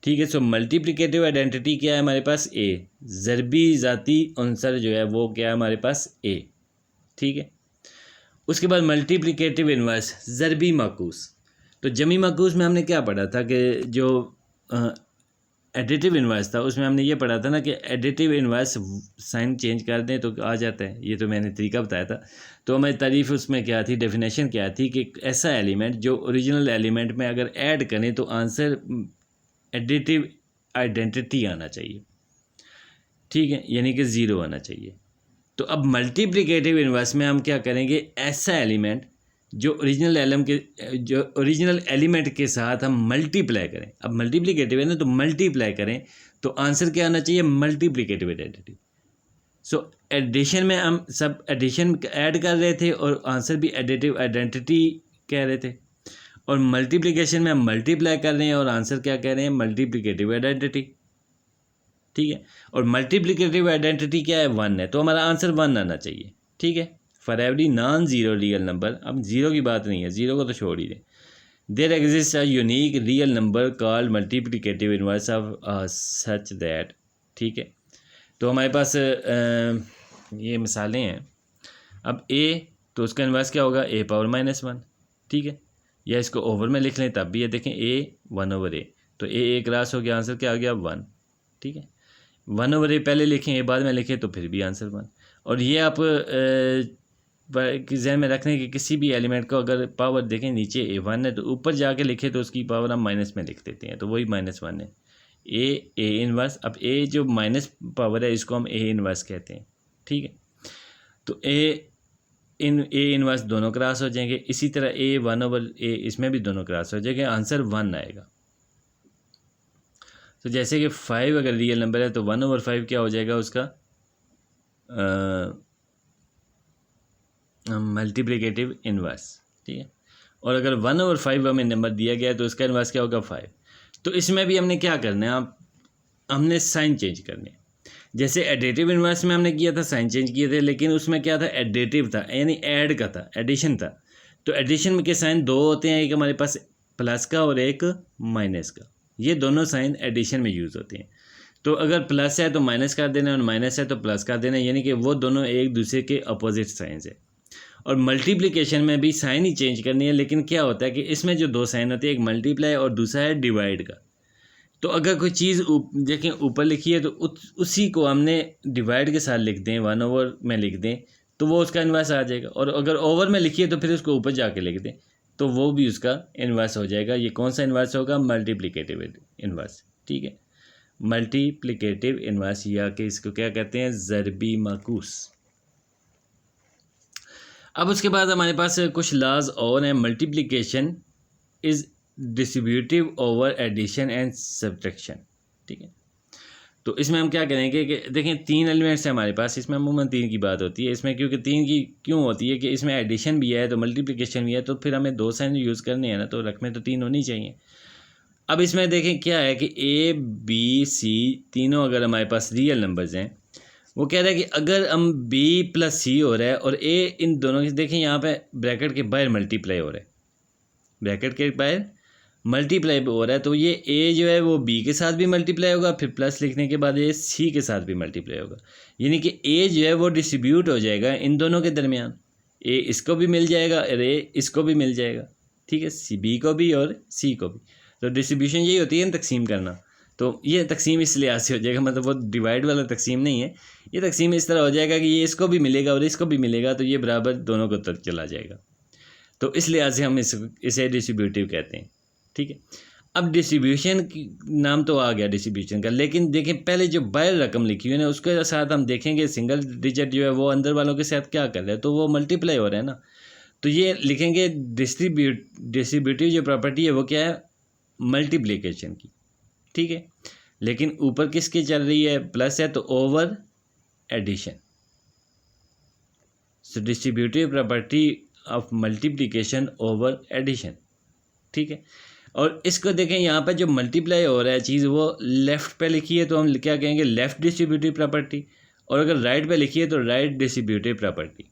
ठीक है। सो मल्टीप्लिकेटिव आइडेंटिटी क्या है हमारे पास ए, ज़रबी ज़ाती अंसर जो है वो क्या है हमारे पास ए, ठीक है। उसके बाद मल्टीप्लिकेटिव इन्वर्स ज़रबी माकूस। तो जमी माकूस में हमने क्या पढ़ा था कि जो एडिटिव इन्वर्स था उसमें हमने ये पढ़ा था ना कि एडिटिव इन्वर्स साइन चेंज कर दें तो आ जाता है, ये तो मैंने तरीका बताया था। तो हमारी तारीफ़ उसमें क्या थी, डेफिनेशन क्या थी कि ऐसा एलिमेंट जो ओरिजिनल एलिमेंट में अगर ऐड करें तो आंसर एडिटिव आइडेंटिटी आना चाहिए, ठीक है, यानी कि ज़ीरो आना चाहिए। तो अब मल्टीप्लिकेटिव इन्वर्स में हम क्या करेंगे, ऐसा एलिमेंट जो ओरिजिनल एलिमेंट के साथ हम मल्टीप्लाई करें। अब मल्टीप्लिकेटिव है ना, तो मल्टीप्लाई करें तो आंसर क्या आना चाहिए मल्टीप्लिकेटिव आइडेंटिटी। सो एडिशन में हम सब एडिशन ऐड कर रहे थे और आंसर भी एडिटिव आइडेंटिटी कह रहे थे, और मल्टीप्लिकेशन में हम मल्टीप्लाई कर रहे हैं और आंसर क्या कह रहे हैं मल्टीप्लिकेटिव आइडेंटिटी, ठीक है। और मल्टीप्लिकेटिव आइडेंटिटी क्या है 1 है, तो हमारा आंसर 1 आना चाहिए, ठीक है। For every non zero real number, अब ज़ीरो की बात नहीं है, ज़ीरो को तो छोड़ ही दें, there exist a unique real number called multiplicative inverse of such that, ठीक है। तो हमारे पास ये मिसालें हैं। अब ए, तो उसका इन्वर्स क्या होगा a पावर -1, ठीक है, या इसको ओवर में लिख लें तब भी ये देखें a 1/a, तो a क्रॉस हो गया, आंसर क्या आ गया 1, ठीक है। 1/a पहले लिखें a बाद में लिखें तो फिर भी आंसर 1। और ये आप जहन में रखने कि किसी भी एलिमेंट को अगर पावर देखें नीचे a1 है तो ऊपर जाके लिखे तो उसकी पावर हम माइनस में लिख देते हैं, तो वही -1 है। a इन्वर्स, अब a जो माइनस पावर है इसको हम a इन्वर्स कहते हैं, ठीक है। तो a इन्वर्स दोनों क्रॉस हो जाएंगे, इसी तरह a 1/a इसमें भी दोनों क्रॉस हो जाएंगे, आंसर 1 आएगा। तो जैसे कि 5 अगर रियल नंबर है तो 1/5 क्या हो जाएगा उसका मल्टीप्लिकेटिव इन्वर्स, ठीक है। और अगर 1/5 हमें नंबर दिया गया है तो उसका इन्वर्स क्या होगा 5। तो इसमें भी हमने क्या करना है, आप हमने साइन चेंज करने हैं। जैसे एडिटिव इन्वर्स में हमने किया था साइन चेंज किए थे, लेकिन उसमें क्या था एडिटिव था, यानी ऐड का था, एडिशन था। तो एडिशन में के साइन दो होते हैं, एक हमारे पास प्लस का और एक माइनस का, ये दोनों साइन एडिशन में यूज़ होते हैं। तो अगर प्लस है तो माइनस कर देना और माइनस है तो प्लस कर देना, यानी कि वो दोनों एक दूसरे के अपोजिट साइंस है। और मल्टीप्लिकेशन में भी साइन ही चेंज करनी है, लेकिन क्या होता है कि इसमें जो दो साइन होते हैं, एक मल्टीप्लाई और दूसरा है डिवाइड का। तो अगर कोई चीज़ देखें ऊपर लिखी है तो उसी को हमने डिवाइड के साथ लिख दें, 1/, में लिख दें तो वो उसका इन्वर्स आ जाएगा, और अगर ओवर में लिखी है तो फिर उसको ऊपर जाके लिख दें तो वो भी उसका इन्वर्स हो जाएगा। ये कौन सा इन्वर्स होगा मल्टीप्लिकेटिव इन्वर्स, ठीक है, मल्टीप्लिकेटिव इन्वर्स, या कि इसको क्या कहते हैं ज़रबी माकूस। अब उसके बाद हमारे पास कुछ लॉज और हैं। Multiplication is distributive over addition and subtraction, ठीक है। तो इसमें हम क्या करेंगे कि देखें 3 एलिमेंट्स हैं हमारे पास, इसमें अमूमन 3 की बात होती है इसमें, क्योंकि 3 की क्यों होती है कि इसमें एडिशन भी है तो मल्टीप्लिकेशन भी है, तो फिर हमें 2 साइन यूज़ करने हैं ना, तो रकमें तो 3 होनी चाहिए। अब इसमें देखें क्या है कि a b c तीनों अगर हमारे पास रियल नंबर्स हैं वो कह रहा है कि अगर हम बी प्लस सी हो रहा है और ए इन दोनों की, देखें यहाँ पे ब्रैकेट के बाहर मल्टीप्लाई हो रहा है, ब्रैकेट के बाहर मल्टीप्लाई हो रहा है, तो ये ए जो है वो बी के साथ भी मल्टीप्लाई होगा, फिर प्लस लिखने के बाद ये सी के साथ भी मल्टीप्लाई होगा, यानी कि ए जो है वो डिस्ट्रीब्यूट हो जाएगा इन दोनों के दरमियान, ए इसको भी मिल जाएगा और ए इसको भी मिल जाएगा, ठीक है, सी बी को भी और सी को भी। तो डिस्ट्रीब्यूशन यही होती है तकसीम करना। तो ये तकसीम इस लिहाज से हो जाएगा, मतलब वो डिवाइड वाला तकसीम नहीं है, ये तकसीम इस तरह हो जाएगा कि ये इसको भी मिलेगा और इसको भी मिलेगा, तो ये बराबर दोनों को तक चला जाएगा। तो इस लिहाज से हम इसे डिस्ट्रीब्यूटिव कहते हैं, ठीक है। अब डिस्ट्रीब्यूशन की नाम तो आ गया डिस्ट्रीब्यूशन का, लेकिन देखें पहले जो बाहर रकम लिखी हुई है ना उसके साथ हम देखेंगे सिंगल डिजिट जो है वो अंदर वालों के साथ क्या कर रहा है, तो वो मल्टीप्लाई हो रहा है ना, तो ये लिखेंगे डिस्ट्रीब्यूटिव जो प्रॉपर्टी है वो क्या है, मल्टीप्लिकेशन की, ठीक है। लेकिन ऊपर किसकी चल रही है, प्लस है, तो over addition. So distributive property of multiplication over addition, ठीक है। और इसको देखें यहाँ पर जो मल्टीप्लाई हो रहा है चीज़ वो लेफ़्ट पे लिखी है, तो हम क्या कहेंगे, लेफ़्ट डिस्ट्रीब्यूटिव प्रॉपर्टी, और अगर राइट पे लिखी है तो राइट डिस्ट्रीब्यूटिव प्रॉपर्टी।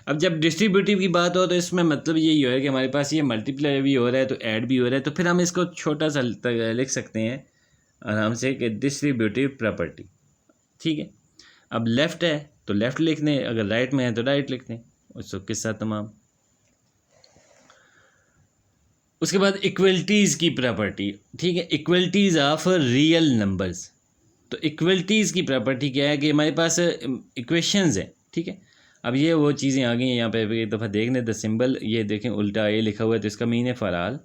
अब जब डिस्ट्रीब्यूटिव की बात हो तो इसमें मतलब यही हो है कि हमारे पास ये मल्टीप्लाई भी हो रहा है तो ऐड भी हो रहा है, तो फिर हम इसको छोटा सा लिख सकते हैं आराम से कि डिस्ट्रीब्यूटिव प्रॉपर्टी, ठीक है। अब लेफ़्ट है तो लेफ़्ट लिख दें, अगर राइट में है तो राइट लिख दें, उसको किस्सा तमाम। उसके बाद इक्वलिटीज़ की प्रॉपर्टी, ठीक है, इक्वलिटीज़ ऑफ रियल नंबर्स। तो इक्वलिटीज़ की प्रॉपर्टी क्या है कि हमारे पास इक्वेशंस हैं, ठीक है। अब ये वो चीज़ें आ गई हैं यहाँ पे एक दफ़ा देख लें, द सिंबल ये देखें उल्टा ए लिखा हुआ है, तो इसका मीन है for all,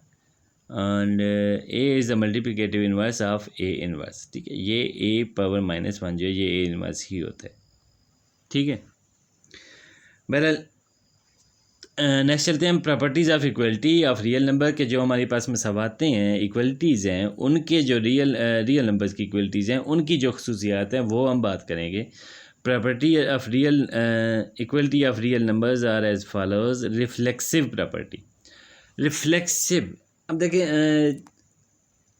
and A is the multiplicative inverse of A inverse, ठीक है। ये ए पावर -1 जो है ये ए इनवर्स ही होता है, ठीक है। बहरहाल नेक्स्ट चलते हैं हम properties of equality of real number के, जो हमारे पास मसावातें हैं, इक्वलिटीज़ हैं, उनके जो रियल नंबर्स की इक्वलिटीज़ हैं उनकी जो खसूसियात हैं वो हम बात करेंगे। Property of real equality of real numbers are as follows. Reflexive property, reflexive, अब देखें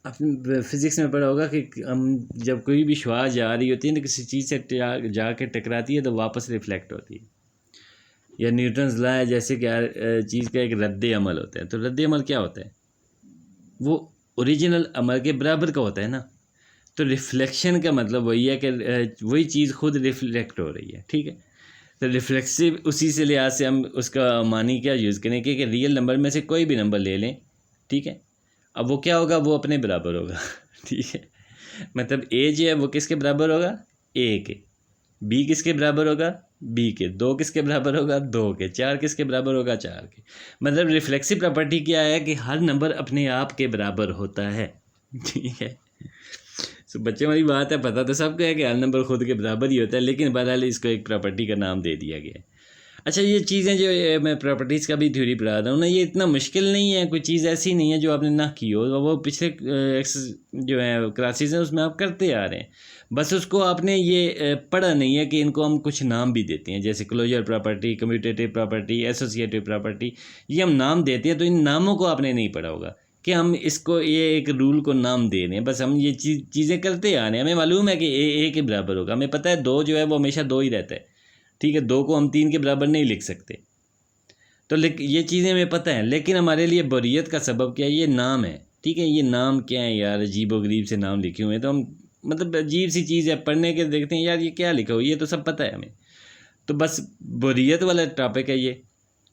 आपने फिज़िक्स में पढ़ा होगा कि हम जब कोई भी शुआ जा रही होती है ना किसी चीज़ से जाके टकराती है तो वापस रिफ्लेक्ट होती है, या न्यूटन्स लॉ है जैसे कि चीज़ का एक रद्द अमल होता है, तो रद्द अमल क्या होता है, वो ओरिजिनल अमल के बराबर का होता है ना। तो रिफ्लेक्शन का मतलब वही है कि वही चीज़ खुद रिफ्लेक्ट हो रही है, ठीक है। तो रिफ्लेक्सिव उसी से लिहाज से हम उसका मानी क्या यूज़ करें कि रियल नंबर में से कोई भी नंबर ले लें, ठीक है, अब वो क्या होगा, वो अपने बराबर होगा ठीक है। मतलब ए जो है वो किसके बराबर होगा, ए के, बी किसके बराबर होगा, बी के, 2 किसके बराबर होगा, 2 के, 4 किसके बराबर होगा, 4 के। मतलब रिफ्लेक्सिव प्रॉपर्टी क्या है कि हर नंबर अपने आप के बराबर होता है, ठीक है। सो बच्चे वाली बात है, पता तो सबको है कि हर नंबर खुद के बराबर ही होता है, लेकिन बहरहाल इसको एक प्रॉपर्टी का नाम दे दिया गया है। अच्छा, ये चीज़ें जो मैं प्रॉपर्टीज़ का भी थ्योरी पढ़ा रहा हूँ ना, ये इतना मुश्किल नहीं है, कोई चीज़ ऐसी नहीं है जो आपने ना की हो, वो पिछले जो है क्लासेस हैं उसमें आप करते आ रहे हैं, बस उसको आपने ये पढ़ा नहीं है कि इनको हम कुछ नाम भी देते हैं, जैसे closure property, commutative property, associative property, ये हम नाम देते हैं, तो इन नामों को आपने नहीं पढ़ा होगा कि हम इसको ये एक रूल को नाम दे रहे हैं, बस हम ये चीज़ें करते आ रहे हैं। हमें मालूम है कि ए के बराबर होगा, हमें पता है 2 जो है वो हमेशा 2 ही रहता है, ठीक है, 2 को हम 3 के बराबर नहीं लिख सकते, तो ये चीज़ें हमें पता है, लेकिन हमारे लिए बोरियत का सबब क्या है, ये नाम है, ठीक है। ये नाम क्या है यार, अजीब व गरीब से नाम लिखे हुए हैं, तो हम मतलब अजीब सी चीज़ है, पढ़ने के देखते हैं यार ये क्या लिखा हुआ, ये तो सब पता है हमें, तो बस बोरियत वाला टॉपिक है ये,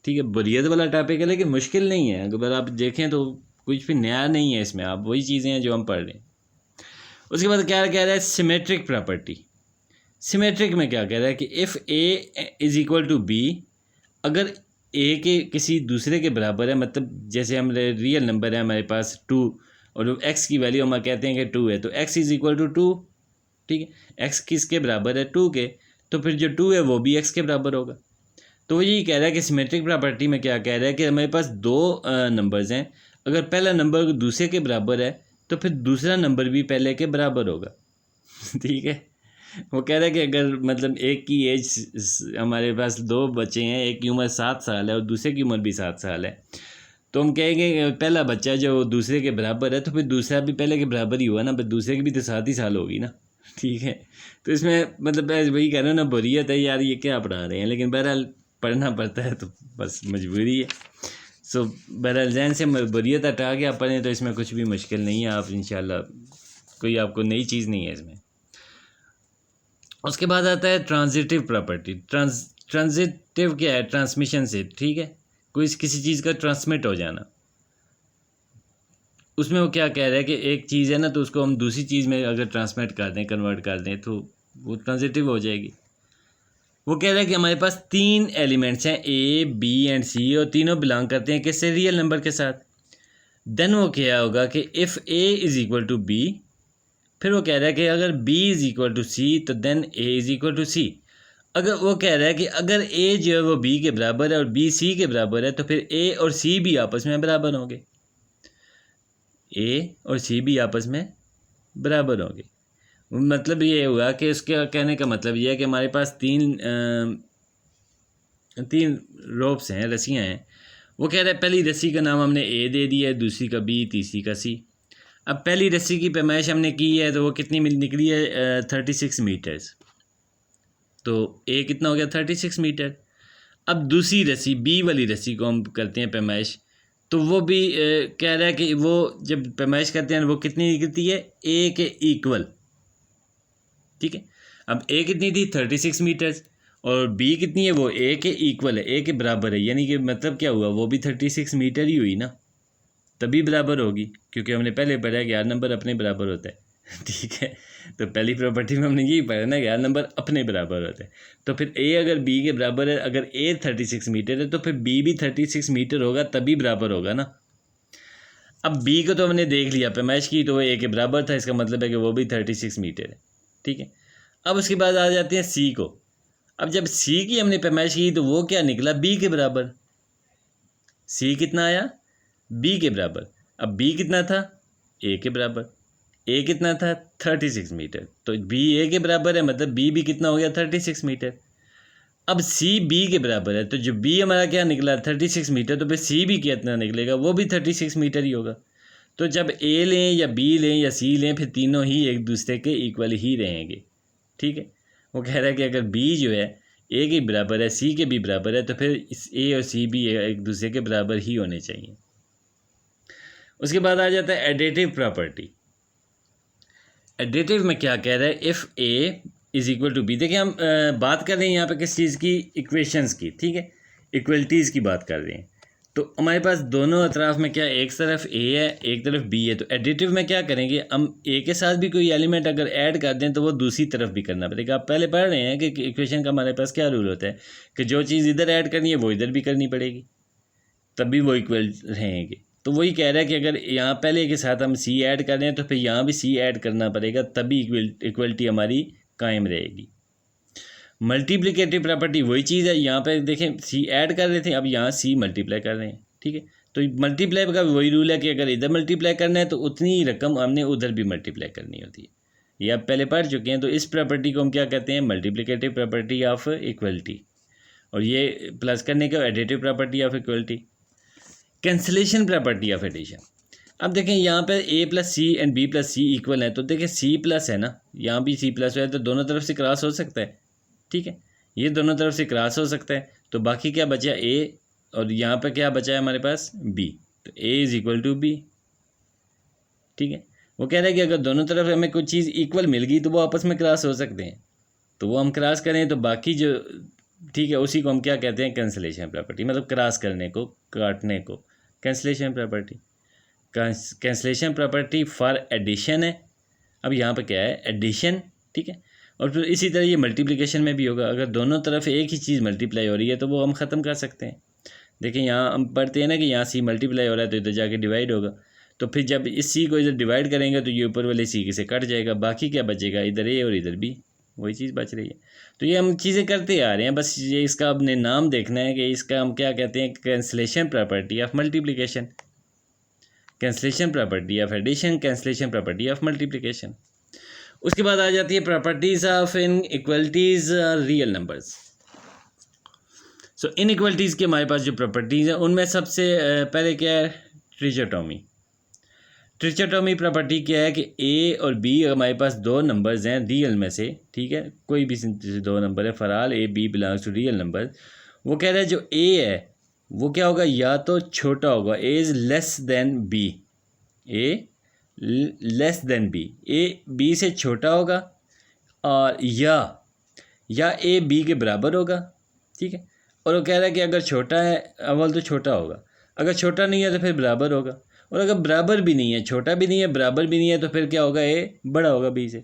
ठीक है, बोरियत वाला टॉपिक है, लेकिन मुश्किल नहीं है, अगर आप देखें तो कुछ भी नया नहीं है इसमें, आप वही चीज़ें हैं जो हम पढ़ रहे हैं। उसके बाद क्या कह रहा है, सिमेट्रिक प्रॉपर्टी। सिमेट्रिक में क्या कह रहा है कि if A is equal to b, अगर ए के किसी दूसरे के बराबर है, मतलब जैसे हम रियल नंबर है हमारे पास 2 और एक्स की वैल्यू हम कहते हैं कि 2 है, तो एक्स इज़ इक्वल टू 2, ठीक है, एक्स किसके बराबर है, 2 के, तो फिर जो 2 है वो भी एक्स के बराबर होगा। तो यही कह रहा है कि सिमेट्रिक प्रॉपर्टी में क्या कह रहा है कि हमारे पास 2 नंबर्स हैं, अगर पहला नंबर दूसरे के बराबर है तो फिर दूसरा नंबर भी पहले के बराबर होगा ठीक है। वो कह रहा है कि अगर मतलब एक की एज, हमारे पास 2 बच्चे हैं, एक की उम्र 7 साल है और दूसरे की उम्र भी 7 साल है, तो हम कहेंगे पहला बच्चा जो दूसरे के बराबर है तो फिर दूसरा भी पहले के बराबर ही हुआ ना, फिर दूसरे की भी तो 7 ही साल होगी ना ठीक है। तो इसमें मतलब मैं वही कह रहा हूँ ना, बोरियत है यार, ये क्या पढ़ा रहे हैं, लेकिन बहरहाल पढ़ना पड़ता है तो बस मजबूरी है। सो बहरहाल जहन से बोरियत हटा के आप पढ़ें तो इसमें कुछ भी मुश्किल नहीं है, आप इंशाल्लाह कोई आपको नई चीज़ नहीं है इसमें। उसके बाद आता है ट्रांजिटिव प्रॉपर्टी। ट्रांजिटिव क्या है? ट्रांसमिशन से, ठीक है, कोई किसी चीज़ का ट्रांसमिट हो जाना। उसमें वो क्या कह रहा है कि एक चीज़ है ना, तो उसको हम दूसरी चीज़ में अगर ट्रांसमिट कर दें, कन्वर्ट कर दें, तो वो ट्रांजिटिव हो जाएगी। वो कह रहा है कि हमारे पास 3 एलिमेंट्स हैं, ए बी एंड सी, और तीनों बिलोंग करते हैं किससे? रियल नंबर के साथ। देन वो क्या होगा कि if A is equal to B, फिर वो कह रहा है कि अगर B is equal to C तो then A is equal to C. अगर वो कह रहा है कि अगर ए जो है वो बी के बराबर है और बी सी के बराबर है, तो फिर ए और सी भी आपस में बराबर होंगे। ए और सी भी आपस में बराबर होंगे। मतलब ये हुआ कि उसके कहने का मतलब ये है कि हमारे पास तीन रोप्स हैं, रस्सियाँ हैं। वो कह रहा है पहली रस्सी का नाम हमने ए दे दिया है, दूसरी का बी, तीसरी का सी। अब पहली रस्सी की पैमाइश हमने की है तो वो कितनी निकली है? 36 मीटर्स। तो ए कितना हो गया? 36 मीटर। अब दूसरी रस्सी, बी वाली रस्सी को हम करते हैं पैमाइश, तो वो भी कह रहा है कि वो जब पैमाइश करते हैं वो कितनी निकलती है? ए के इक्वल। ठीक है। अब ए कितनी थी? 36 मीटर्स, और बी कितनी है? वो ए के इक्वल है, ए के बराबर है। यानी कि मतलब क्या हुआ? वो भी 36 मीटर ही हुई ना, तभी बराबर होगी, क्योंकि हमने पहले पढ़ा है कि आर नंबर अपने बराबर होता है। ठीक है। तो पहली प्रॉपर्टी में हमने यही पढ़ा ना कि आर नंबर अपने बराबर होता है। तो फिर ए अगर बी के बराबर है, अगर ए 36 मीटर है तो फिर बी भी 36 मीटर होगा, तभी बराबर होगा ना। अब बी को तो हमने देख लिया, पैमाइश की तो वो ए के बराबर था, इसका मतलब है कि वो भी 36 मीटर है। ठीक है। अब उसके बाद आ जाते हैं सी को। अब जब सी की हमने पैमाइश की तो वो क्या निकला? बी के बराबर। सी कितना आया? बी के बराबर। अब बी कितना था? ए के बराबर। ए कितना था? 36 मीटर। तो बी ए के बराबर है, मतलब बी भी कितना हो गया? 36 मीटर। अब सी बी के बराबर है, तो जो बी हमारा क्या निकला? 36 मीटर। तो फिर सी भी कितना निकलेगा? वो भी 36 मीटर ही होगा। तो जब ए लें या बी लें या सी लें, फिर तीनों ही एक दूसरे के इक्वल ही रहेंगे। ठीक है। वो कह रहा है कि अगर बी जो है ए के बराबर है, सी के भी बराबर है, तो फिर इस ए और सी भी एक दूसरे के बराबर ही होने चाहिए। उसके बाद आ जाता है एडिटिव प्रॉपर्टी। एडिटिव में क्या कह रहा है? If A is equal to b. देखिए हम बात कर रहे हैं यहाँ पे किस चीज़ की? इक्वेशंस की। ठीक है, इक्वलिटीज़ की बात कर रहे हैं। तो हमारे पास दोनों अतराफ में क्या, एक तरफ ए है, एक तरफ बी है। तो एडिटिव में क्या करेंगे? हम ए के साथ भी कोई एलिमेंट अगर ऐड कर दें तो वो दूसरी तरफ भी करना पड़ेगा। आप पहले पढ़ रहे हैं कि इक्वेशन का हमारे पास क्या रूल होता है कि जो चीज़ इधर ऐड करनी है वो इधर भी करनी पड़ेगी, तभी वो इक्वल रहेंगे। तो वही कह रहा है कि अगर यहाँ पहले के साथ हम सी ऐड कर रहे हैं तो फिर यहाँ भी सी ऐड करना पड़ेगा, तभी इक्वलिटी हमारी कायम रहेगी। मल्टीप्लिकेटिव प्रॉपर्टी वही चीज़ है। यहाँ पे देखें सी ऐड कर रहे थे, अब यहाँ सी मल्टीप्लाई कर रहे हैं। ठीक है। तो मल्टीप्लाई का वही रूल है कि अगर इधर मल्टीप्लाई करना है तो उतनी ही रकम हमने उधर भी मल्टीप्लाई करनी होती है। ये आप पहले पढ़ चुके हैं। तो इस प्रॉपर्टी को हम क्या कहते हैं? Multiplicative property of equality. और ये प्लस करने का additive property of equality. Cancellation property of addition. अब देखें यहाँ पे A plus C and B plus C equal है, तो देखें सी प्लस है ना, यहाँ भी सी प्लस है, तो दोनों तरफ से क्रॉस हो सकता है। ठीक है, ये दोनों तरफ से क्रॉस हो सकता है। तो बाकी क्या बचा? ए, और यहाँ पे क्या बचा है हमारे पास? बी। तो a is equal to b. ठीक है। वो कह रहा है कि अगर दोनों तरफ हमें कोई चीज़ इक्वल मिल गई तो वो आपस में क्रॉस हो सकते हैं, तो वो हम क्रॉस करें तो बाकी जो, ठीक है, उसी को हम क्या कहते हैं? Cancellation property. मतलब क्रॉस करने को, काटने को cancellation property. Cancellation property for addition है। अब यहाँ पे क्या है? एडिशन। ठीक है। और फिर इसी तरह ये मल्टीप्लिकेशन में भी होगा। अगर दोनों तरफ एक ही चीज़ मल्टीप्लाई हो रही है तो वो हम ख़त्म कर सकते हैं। देखें यहाँ हम पढ़ते हैं ना कि यहाँ सी मल्टीप्लाई हो रहा है तो इधर जाके डिवाइड होगा। तो फिर जब इस सी को इधर डिवाइड करेंगे तो ये ऊपर वाले सी से कट जाएगा, बाकी क्या बचेगा? इधर ए और इधर बी, वही चीज़ बच रही है। तो ये हम चीज़ें करते आ रहे हैं, बस ये इसका अपने नाम देखना है कि इसका हम क्या कहते हैं? Cancellation property of multiplication, cancellation property of addition, cancellation property of multiplication. उसके बाद आ जाती है properties of inequalities real numbers. So inequalities के हमारे पास जो प्रॉपर्टीज़ हैं उनमें सबसे पहले क्या है? ट्रिचोटोमी। ट्रिचोटोमी प्रॉपर्टी क्या है कि ए और बी हमारे पास दो नंबर्स हैं रियल में से, ठीक है, कोई भी दो नंबर है, for a b belongs to real number. वो कह रहा है जो ए है वो क्या होगा, या तो छोटा होगा, a is less than b, a less than b, a b से छोटा होगा, और या ए बी के बराबर होगा, ठीक है। और वो कह रहा है कि अगर छोटा है अव्वल तो छोटा होगा, अगर छोटा नहीं है तो फिर बराबर होगा, और अगर बराबर भी नहीं है, छोटा भी नहीं है, बराबर भी नहीं है, तो फिर क्या होगा, ए बड़ा होगा बी से।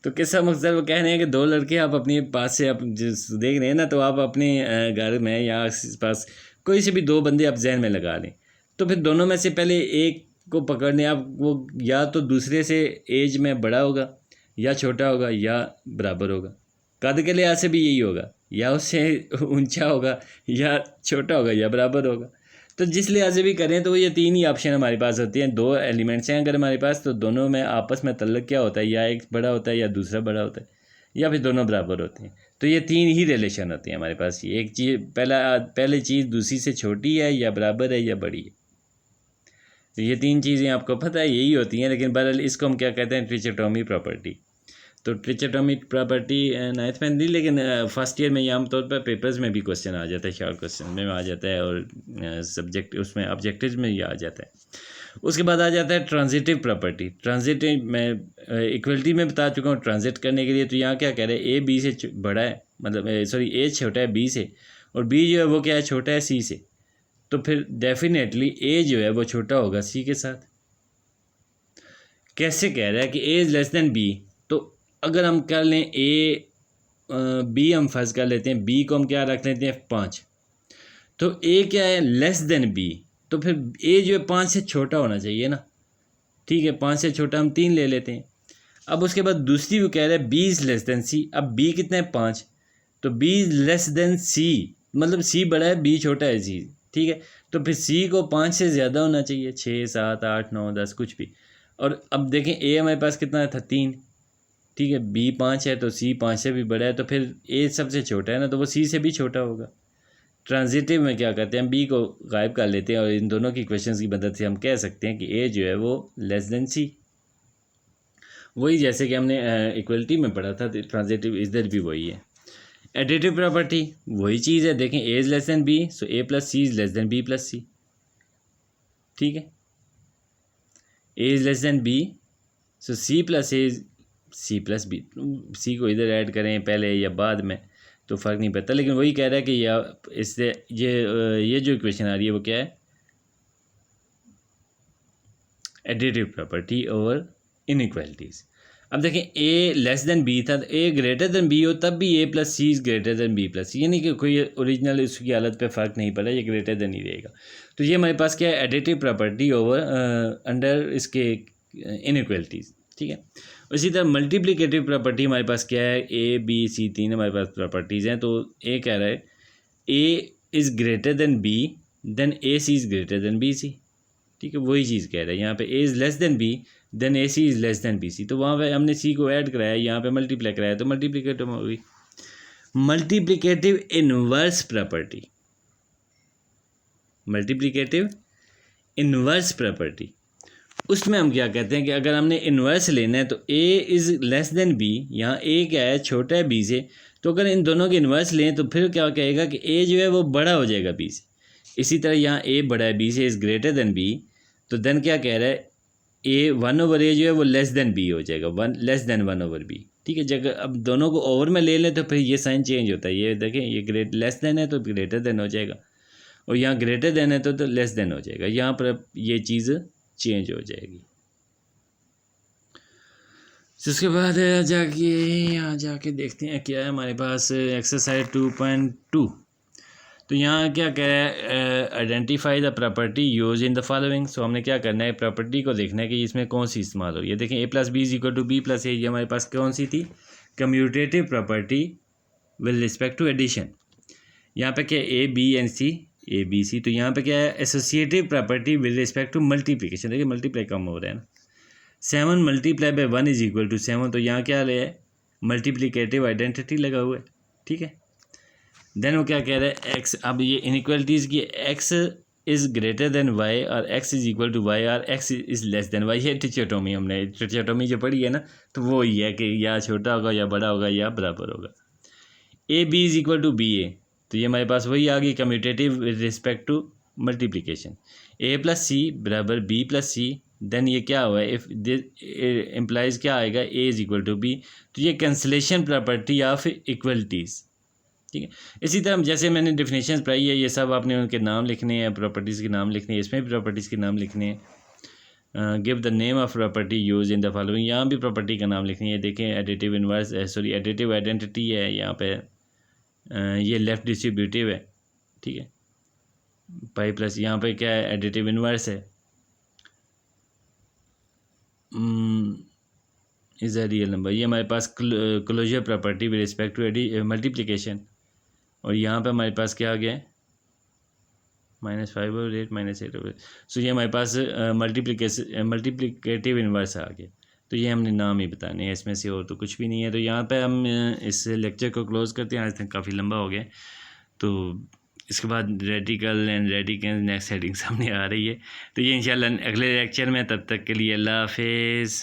तो किस्सा मकसद वो कह रहे हैं कि दो लड़के आप अपने पास से आप जिस देख रहे हैं ना, तो आप अपने घर में या आस पास कोई से भी दो बंदे आप जहन में लगा लें, तो फिर दोनों में से पहले एक को पकड़ने आप, वो या तो दूसरे से एज में बड़ा होगा, या छोटा होगा, या बराबर होगा। कद के लिहाज से भी यही होगा, या उससे ऊंचा होगा, या छोटा होगा, या बराबर होगा। तो जिस लिहाज से भी करें तो ये तीन ही ऑप्शन हमारे पास होती हैं, दो एलिमेंट्स हैं अगर हमारे पास, तो दोनों में आपस में तल्लुक क्या होता है, या एक बड़ा होता है या दूसरा बड़ा होता है, या फिर दोनों बराबर होते हैं। तो ये तीन ही रिलेशन होती हैं हमारे पास। ये एक चीज़ पहली चीज़ दूसरी से छोटी है, या बराबर है, या बड़ी है। तो ये तीन चीज़ें आपको पता है यही होती हैं, लेकिन बहरहाल इसको हम क्या कहते हैं, ट्रिचोटोमी प्रॉपर्टी। तो ट्रिचोटोमी प्रॉपर्टी नाइन्थ में नहीं, लेकिन फर्स्ट ईयर में ये आमतौर पर पेपर्स में भी क्वेश्चन आ जाता है, शॉर्ट क्वेश्चन में आ जाता है, और सब्जेक्ट उसमें ऑब्जेक्टिव्स में ये आ जाता है। उसके बाद आ जाता है ट्रांजिटिव प्रॉपर्टी। ट्रांजिटिव मैं इक्वलिटी में बता चुका हूँ, ट्रांजिट करने के लिए। तो यहाँ क्या कह रहे हैं, ए बी से बड़ा है, मतलब सॉरी ए छोटा है बी से, और बी जो है वो क्या है, छोटा है सी से। तो फिर डेफिनेटली ए जो है वो छोटा होगा सी के साथ। कैसे कह रहा है कि a is less than b, तो अगर हम कर लें ए बी हम फर्ज कर लेते हैं, बी को हम क्या रख लेते हैं 5, तो ए क्या है लेस देन बी, तो फिर ए जो है 5 से छोटा होना चाहिए ना, ठीक है, 5 से छोटा हम 3 ले लेते हैं। अब उसके बाद दूसरी वो कह रहा है बी इज़ लेस देन सी। अब बी कितना है 5, तो बी इज़ लेस देन सी, मतलब सी बड़ा है बी छोटा है सी, ठीक है। तो फिर सी को 5 से ज़्यादा होना चाहिए, 6 7 8 9 10 कुछ भी। और अब देखें ए हमारे पास कितना था 3, ठीक है, बी 5 है तो सी 5 से भी बड़ा है, तो फिर ए सबसे छोटा है ना, तो वो सी से भी छोटा होगा। ट्रांजिटिव में क्या करते हैं, हम बी को गायब कर लेते हैं, और इन दोनों की इक्वेशंस की मदद से हम कह सकते हैं कि ए जो है वो लेस देन सी। वही जैसे कि हमने इक्वलिटी में पढ़ा था, तो ट्रांजिटिव इधर भी वही है। एडिटिव प्रॉपर्टी वही चीज़ है, देखें A is less than B, so A plus C is less than B plus C, ठीक है। ए is less than B, so C plus A C plus B, C को इधर ऐड करें पहले या बाद में तो फ़र्क नहीं पड़ता, लेकिन वही कह रहा है कि या इससे ये जो इक्वेशन आ रही है वो क्या है, एडिटिव प्रॉपर्टी ओवर इनइक्वालिटीज़। अब देखें ए लेस देन बी था, तो ए ग्रेटर देन बी हो तब भी A plus C is greater than B plus C, यानी कि कोई ओरिजिनल उसकी हालत पे फ़र्क नहीं पड़ा, ये ग्रेटर देन ही रहेगा। तो ये हमारे पास क्या है, एडिटिव प्रॉपर्टी ओवर अंडर इसके इनइक्वालिटीज़, ठीक है। उसी तरह मल्टीप्लिकेटिव प्रॉपर्टी हमारे पास क्या है, ए बी सी 3 हमारे पास प्रॉपर्टीज़ हैं। तो ए कह रहा है ए is greater than b then a c is greater than b c, ठीक है, वही चीज़ कह रहा है यहाँ पे, a is less than b then a c is less than b सी। तो वहाँ पे हमने सी को ऐड कराया, यहाँ पे मल्टीप्लाई कराया, तो मल्टीप्लिकेटिव हो गई। Multiplicative inverse property, multiplicative inverse property, उसमें हम क्या कहते हैं कि अगर हमने इन्वर्स लेना है, तो a is less than b, यहाँ ए क्या है छोटा है बी से, तो अगर इन दोनों के इन्वर्स लें तो फिर क्या कहेगा कि ए जो है वो बड़ा हो जाएगा बी से। इसी तरह यहाँ ए बड़ा है बी से, इज़ ग्रेटर देन बी, तो देन क्या कह रहा है, ए 1/a जो है वो लेस देन बी हो जाएगा, लेस देन 1/b, ठीक है। जब अब दोनों को ओवर में ले लें तो फिर ये साइन चेंज होता है, ये देखें ये लेस देन है तो ग्रेटर देन हो जाएगा, और यहाँ ग्रेटर देन है तो लेस देन हो जाएगा, यहाँ पर ये चीज़ चेंज हो जाएगी। उसके बाद यहाँ जाके देखते हैं क्या है हमारे पास, एक्सरसाइज 2.2। तो यहाँ क्या कह रहा है, identify the property use in the following. So हमने क्या करना है, प्रॉपर्टी को देखना है कि इसमें कौन सी इस्तेमाल हो रही है। देखें A plus B is equal to B plus A, ये हमारे पास कौन सी थी, commutative property with respect to addition. यहाँ पे क्या A B and C, A B सी, तो यहाँ पे क्या है, associative property with respect to multiplication. देखिए मल्टीप्लाई कम हो रहा है ना, 7 multiply by 1 is equal to 7, तो यहाँ क्या है, मल्टीप्लिकेटिव आइडेंटिटी लगा हुआ है, ठीक है। देन वो क्या कह रहा है, एक्स, अब ये इनइक्वालिटीज़ की X is greater than Y और X is equal to Y और X is less than Y. ये ट्रिचोटोमी हमने ट्रिचोटोमी जो पढ़ी है ना, तो वो ही है कि या छोटा होगा या बड़ा होगा या बराबर होगा। A B is equal to B A, तो ये हमारे पास वही आ गई commutative with respect to multiplication. A plus C बराबर बी प्लस सी, देन ये क्या हुआ है, इफ़ दिस इम्प्लाइज क्या आएगा, a is equal to b. तो ये कैंसलेशन प्रॉपर्टी ऑफ इक्वलिटीज़, ठीक है। इसी तरह जैसे मैंने डेफिनेशंस पढ़ाई है, ये सब आपने उनके नाम लिखने हैं, प्रॉपर्टीज़ के नाम लिखने हैं, इसमें भी प्रॉपर्टीज़ के नाम लिखने हैं। Give the name of property use in the following, यहाँ भी प्रॉपर्टी का नाम लिखनी है। देखें additive inverse, sorry additive identity है यहाँ पे, ये लेफ़्ट डिस्ट्रीब्यूटिव है, ठीक है। पाई प्लस यहाँ पे क्या है, एडिटिव इन्वर्स है, इज़ अ रियल नंबर। ये हमारे पास closure property with respect to multiplication, और यहाँ पे हमारे पास क्या आ गया है, -5/8 -8/8। सो ये हमारे पास मल्टीप्लिकेटिव इन्वर्स आ गया। तो ये हमने नाम ही बताने हैं, इसमें से और तो कुछ भी नहीं है। तो यहाँ पे हम इस लेक्चर को क्लोज़ करते हैं, आज तक काफ़ी लंबा हो गया। तो इसके बाद radical and radical next heading सामने आ रही है। तो ये इंशाल्लाह अगले लेक्चर में, तब तक के लिए अल्लाह हाफिज़।